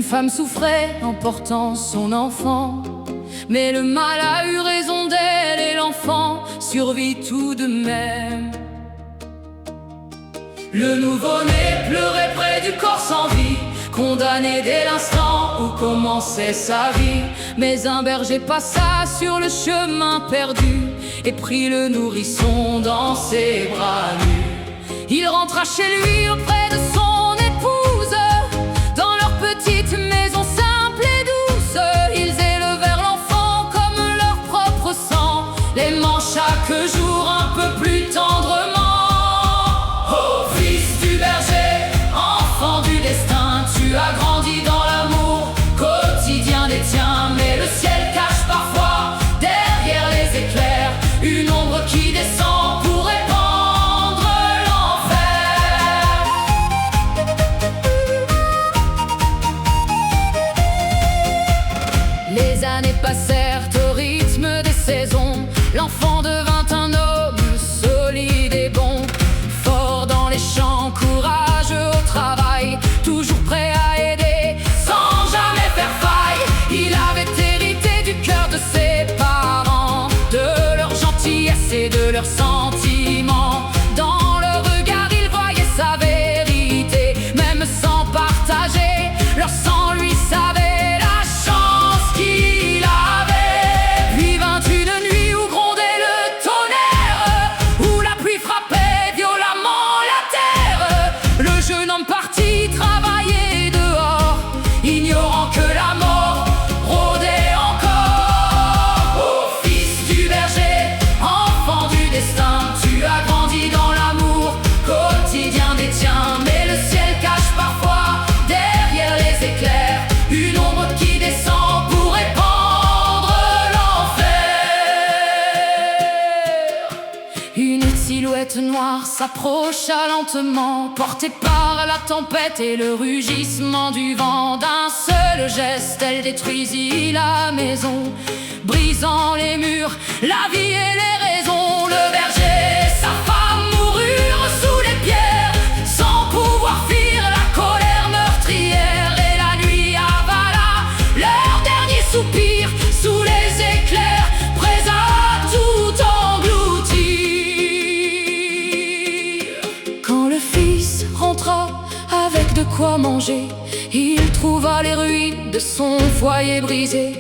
Une femme souffrait en portant son enfant, mais le mal a eu raison d'elle et l'enfant survit tout de même. Le nouveau-né pleurait près du corps sans vie, condamné dès l'instant où commençait sa vie. Mais un berger passa sur le chemin perdu et prit le nourrisson dans ses bras nus. Il rentra chez lui auprès de son épouse, dans leur petite maison simple et douce. Ils élevèrent l'enfant comme leur propre sang, l'aimant chaque jour un peu plus tendrement. Ô fils du berger, enfant du destin, tu as grandi dans l'amour quotidien des tiens. Mais le ciel cache parfois, derrière les éclairs, une ombre qui descend pour répandre l'enfer. Les années passèrent au rythme des saisons. L'enfant devint un homme solide et bon, fort dans les champs, courageux au travail, toujours prêt à aider sans jamais faire faille. Il avait hérité du cœur de ses parents, de leur gentillesse et de leurs sentiments. Dans leur regard il voyait sa vérité, même sans partager leur sang, lui savait la chance qu'il avait. Puis vint une nuit où grondait le tonnerre, où la pluie frappait violemment la terre. Le jeune homme partit travailler dehors, ignorant que la mort rôdait encore. Ô fils du berger, enfant du destin, tu as grandi dans l'amour quotidien des tiens. Mais le ciel cache parfois, derrière les éclairs, une ombre qui descend pour répandre l'enfer. Une silhouette noire s'approcha lentement, portée par la tempête et le rugissement du vent. D'un seul geste, elle détruisit la maison, brisant les murs, la vie et les raisons. Le berger et sa femme moururent sous les pierres, sans pouvoir fuir la colère meurtrière. Et la nuit avala leur dernier soupir sous les éclairs, prêts à tout engloutir. Quand le fils rentra avec de quoi manger, il trouva les ruines de son foyer brisé.